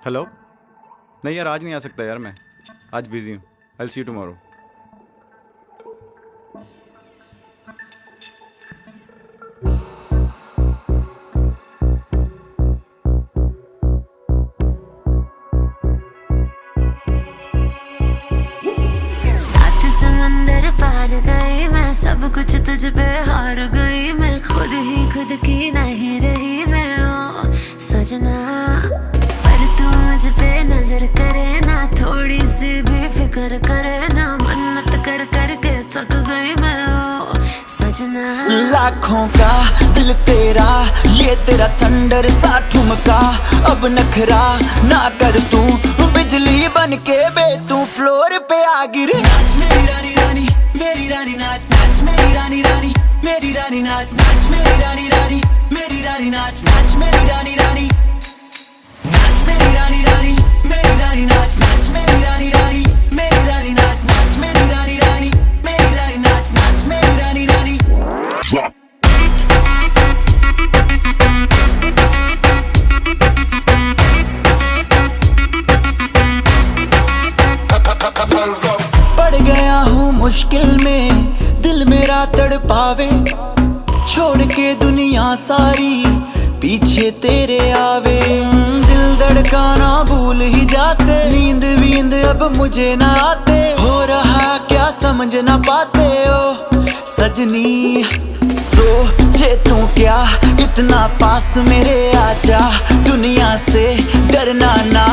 Hello. नहीं यार, आज नहीं आ सकता यार, मैं आज बिजी हूँ। आई सी यू टुमारो। सात समंदर पार गई मैं, सब कुछ तुझ पे हार गई मैं, खुद ही खुद की नहीं रही मैं ओ सजना। पर तू मुझ पे नजर करे ना, थोड़ी सी भी फिक्र करे ना, मन्नत कर कर के थक गई मैं ओ सजना। लाखों का दिल तेरा, ये तेरा थंडर सा ठुमका, अब नखरा ना कर तू, बिजली बन के बे तू फ्लोर पे आ गिरे। नाच मेरी रानी रानी, मेरी रानी नाच नाच मेरी रानी रानी, मेरी रानी नाच नाच मेरी रानी रानी, मेरी रानी नाच नाच मेरी रानी रानी, नाच मेरी रानी रानी, मेरी रानी नाच नाच मेरी रानी रानी, मेरी रानी नाच नाच मेरी रानी रानी, मेरी रानी नाच नाच मेरी रानी रानी। पड़ गया हूँ मुश्किल में, दिल मेरा तड़पावे, छोड़ के दुनिया सारी पीछे तेरे आवे। दिल धड़काना भूल ही जाते, नींद वींद अब मुझे ना आते, हो रहा क्या समझ ना पाते ओ सजनी। सोचे तू क्या इतना पास मेरे आजा, दुनिया से डरना ना,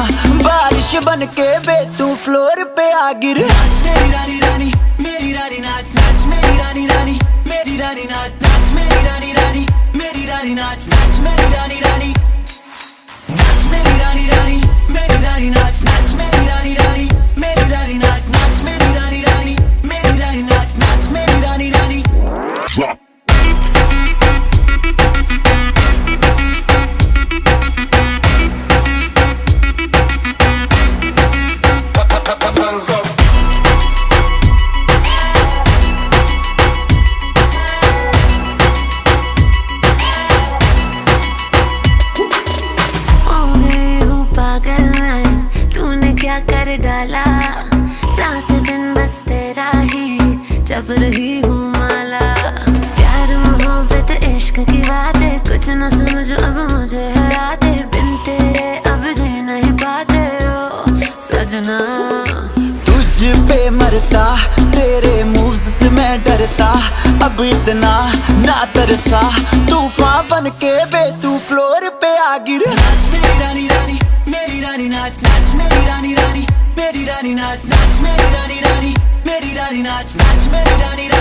बारिश बन के बे तू फ्लोर पे आ गिर। नाच मेरी रानी रानी, मेरी रानी नाच नाच मेरी रानी रानी, मेरी रानी नाच नाच मेरी रानी रानी, मेरी रानी नाच नाच मेरी रानी रानी, नाच मेरी रानी रानी, मेरी रानी नाच नाच मेरी रानी रानी, मेरी रानी नाच नाच मेरी रानी रानी, मेरी रानी नाच नाच मेरी रानी रानी। क्या कर डाला, रात दिन बस तेरा ही जब रही हूँ माला। प्यार मोहब्बत इश्क की बातें कुछ न समझो अब मुझे है यादें, बिन तेरे अब जी नहीं पाते ओ सजना। तुझ पे मरता, तेरे मूव्स से मैं डरता, अब इतना ना तरसा, तूफान बन के बे तू फ्लोर पे आ गिर। नाच मेरी रानी रानी, मेरी रानी नाच नाच मेरी रानी रानी, मेरी रानी नाच नाच मेरी रानी रानी, मेरी रानी नाच नाच मेरी रानी।